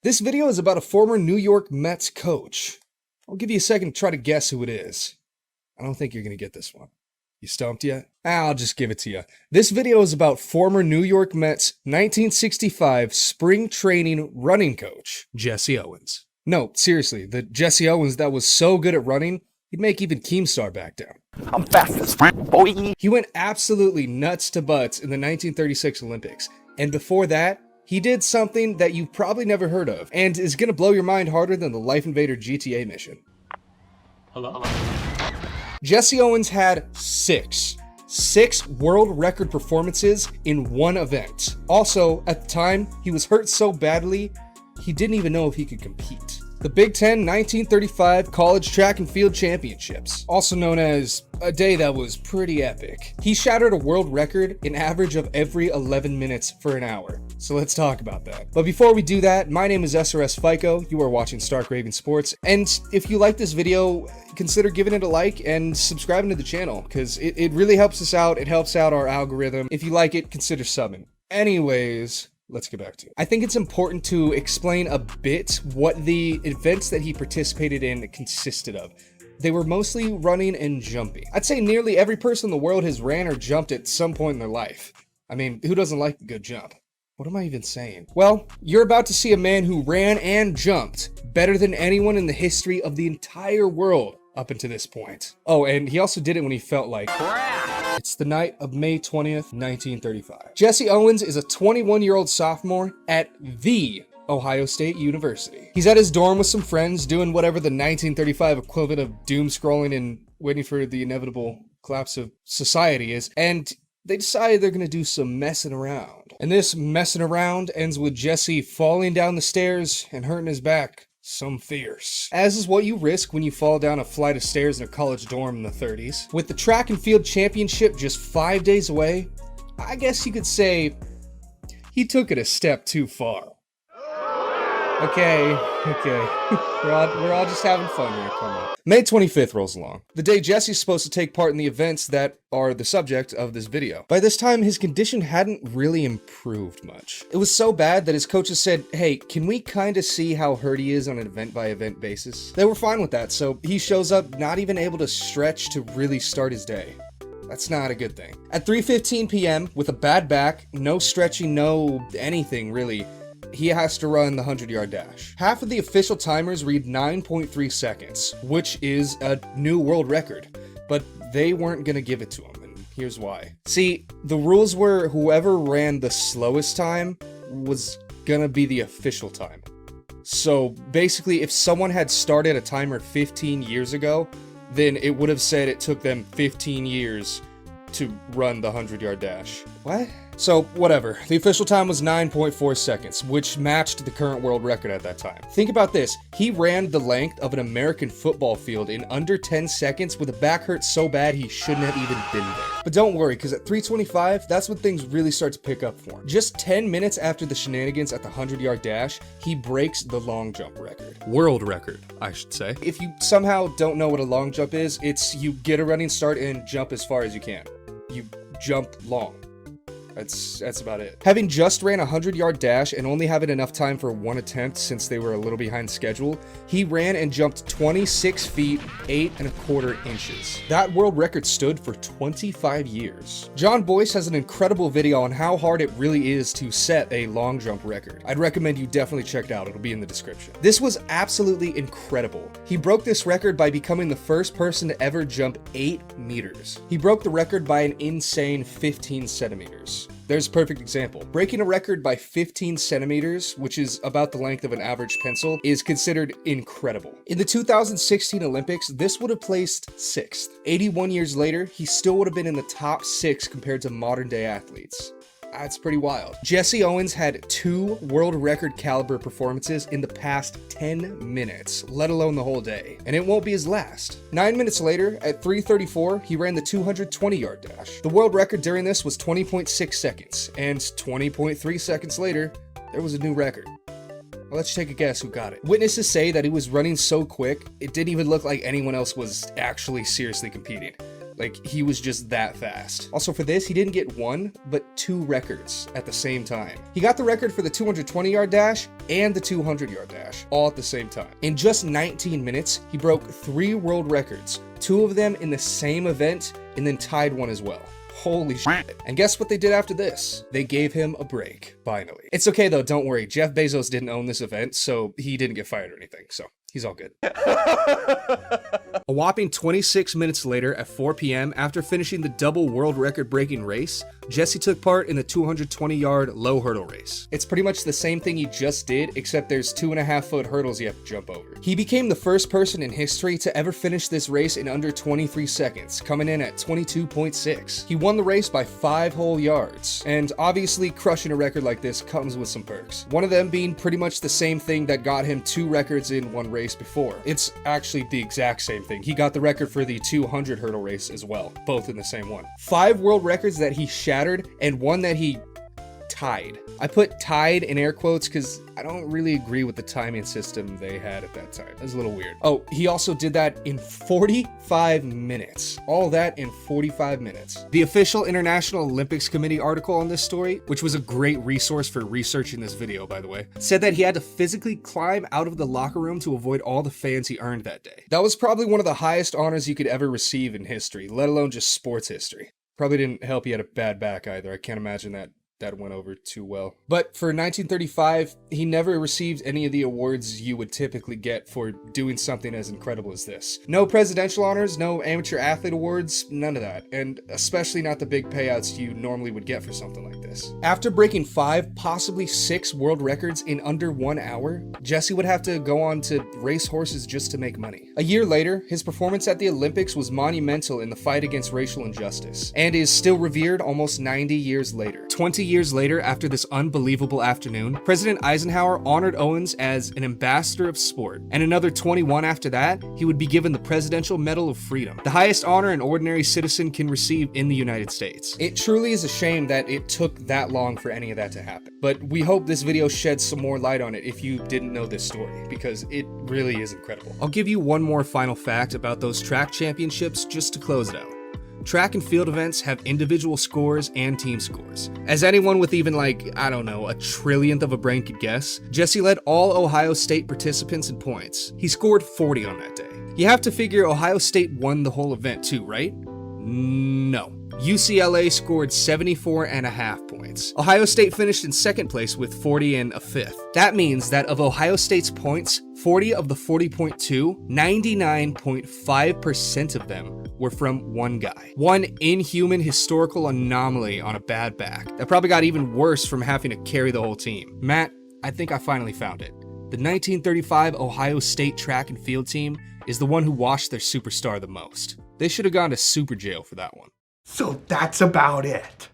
This video is about a former New York Mets coach. I'll give you a second to try to guess who it is. I don't think you're going to get this one. You stumped yet? I'll just give it to you. This video is about former New York Mets 1965 spring training running coach, Jesse Owens. No, seriously, the Jesse Owens that was so good at running, he'd make even Keemstar back down. I'm fast as boy. He went absolutely nuts to butts in the 1936 Olympics. And before that, he did something that you've probably never heard of and is going to blow your mind harder than the Life Invader GTA mission. Hello? Jesse Owens had six world record performances in one event. Also, at the time, he was hurt so badly, he didn't even know if he could compete. The Big Ten 1935 College Track and Field Championships, also known as a day that was pretty epic. He shattered a world record in average of every 11 minutes for an hour. So let's talk about that. But before we do that, my name is SRS FICO. You are watching Stark Raven Sports. And if you like this video, consider giving it a like and subscribing to the channel, because it really helps us out. It helps out our algorithm. If you like it, consider subbing. Anyways, let's get back to it. I think it's important to explain a bit what the events that he participated in consisted of. They were mostly running and jumping. I'd say nearly every person in the world has ran or jumped at some point in their life. I mean, who doesn't like a good jump? What am I even saying? Well, you're about to see a man who ran and jumped better than anyone in the history of the entire world up until this point. Oh, and he also did it when he felt like crap. It's the night of May 20th, 1935. Jesse Owens is a 21-year-old sophomore at the Ohio State University. He's at his dorm with some friends doing whatever the 1935 equivalent of doom scrolling and waiting for the inevitable collapse of society is, and they decide they're gonna do some messing around. And this messing around ends with Jesse falling down the stairs and hurting his back some fierce. As is what you risk when you fall down a flight of stairs in a college dorm in the 30s. With the track and field championship just 5 days away, I guess you could say he took it a step too far. Okay. We're all just having fun here, come on. May 25th rolls along, the day Jesse's supposed to take part in the events that are the subject of this video. By this time, his condition hadn't really improved much. It was so bad that his coaches said, hey, can we kind of see how hurt he is on an event-by-event basis? They were fine with that, so he shows up not even able to stretch to really start his day. That's not a good thing. At 3:15 p.m., with a bad back, no stretching, no anything really, he has to run the 100-yard dash. Half of the official timers read 9.3 seconds, which is a new world record, but they weren't gonna give it to him, and here's why. See, the rules were whoever ran the slowest time was gonna be the official time. So basically, if someone had started a timer 15 years ago, then it would have said it took them 15 years to run the 100-yard dash. What? So, whatever. The official time was 9.4 seconds, which matched the current world record at that time. Think about this. He ran the length of an American football field in under 10 seconds with a back hurt so bad he shouldn't have even been there. But don't worry, because at 3:25, that's when things really start to pick up for him. Just 10 minutes after the shenanigans at the 100-yard dash, he breaks the long jump record. World record, I should say. If you somehow don't know what a long jump is, it's you get a running start and jump as far as you can. You jump long. That's about it. Having just ran a 100-yard dash and only having enough time for one attempt since they were a little behind schedule, he ran and jumped 26 feet, 8¼ inches. That world record stood for 25 years. John Boyce has an incredible video on how hard it really is to set a long jump record. I'd recommend you definitely check it out. It'll be in the description. This was absolutely incredible. He broke this record by becoming the first person to ever jump 8 meters. He broke the record by an insane 15 centimeters. There's a perfect example. Breaking a record by 15 centimeters, which is about the length of an average pencil, is considered incredible. In the 2016 Olympics, this would have placed 6th. 81 years later, he still would have been in the top 6 compared to modern day athletes. That's pretty wild. Jesse Owens had 2 world record caliber performances in the past 10 minutes, let alone the whole day. And it won't be his last. 9 minutes later, at 3:34, he ran the 220-yard dash. The world record during this was 20.6 seconds, and 20.3 seconds later, there was a new record. I'll let you take a guess who got it. Witnesses say that he was running so quick, it didn't even look like anyone else was actually seriously competing. Like, he was just that fast. Also for this, he didn't get one, but 2 records at the same time. He got the record for the 220-yard dash and the 200-yard dash, all at the same time. In just 19 minutes, he broke 3 world records, 2 of them in the same event, and then tied one as well. Holy shit. And guess what they did after this? They gave him a break, finally. It's okay though, don't worry. Jeff Bezos didn't own this event, so he didn't get fired or anything, so he's all good. A whopping 26 minutes later at 4 p.m., after finishing the double world record breaking race, Jesse took part in the 220-yard low hurdle race. It's pretty much the same thing he just did, except there's 2.5-foot hurdles you have to jump over. He became the first person in history to ever finish this race in under 23 seconds, coming in at 22.6. He won the race by 5 whole yards, and obviously crushing a record like this comes with some perks. One of them being pretty much the same thing that got him 2 records in one race before. It's actually the exact same thing. He got the record for the 200 hurdle race as well, both in the same one. 5 world records that he shattered and one that he tied. I put tied in air quotes because I don't really agree with the timing system they had at that time. It was a little weird. Oh, he also did that in 45 minutes. All that in 45 minutes. The official International Olympics Committee article on this story, which was a great resource for researching this video, by the way, said that he had to physically climb out of the locker room to avoid all the fans he earned that day. That was probably one of the highest honors you could ever receive in history, let alone just sports history. Probably didn't help he had a bad back either. I can't imagine that went over too well. But for 1935, he never received any of the awards you would typically get for doing something as incredible as this. No presidential honors, no amateur athlete awards, none of that. And especially not the big payouts you normally would get for something like this. After breaking 5, possibly 6 world records in under 1 hour, Jesse would have to go on to race horses just to make money. A year later, his performance at the Olympics was monumental in the fight against racial injustice, and is still revered almost 90 years later. 20 years later, after this unbelievable afternoon, President Eisenhower honored Owens as an ambassador of sport, and another 21 after that, he would be given the Presidential Medal of Freedom, the highest honor an ordinary citizen can receive in the United States. It truly is a shame that it took that long for any of that to happen, but we hope this video sheds some more light on it if you didn't know this story, because it really is incredible. I'll give you one more final fact about those track championships just to close it out. Track and field events have individual scores and team scores. As anyone with even like, I don't know, a trillionth of a brain could guess, Jesse led all Ohio State participants in points. He scored 40 on that day. You have to figure Ohio State won the whole event too, right? No. UCLA scored 74.5 points. Ohio State finished in second place with 40 and a fifth. That means that of Ohio State's points, 40 of the 40.2, 99.5% of them were from one guy. One inhuman historical anomaly on a bad back that probably got even worse from having to carry the whole team. Matt, I think I finally found it. The 1935 Ohio State track and field team is the one who washed their superstar the most. They should have gone to super jail for that one. So that's about it.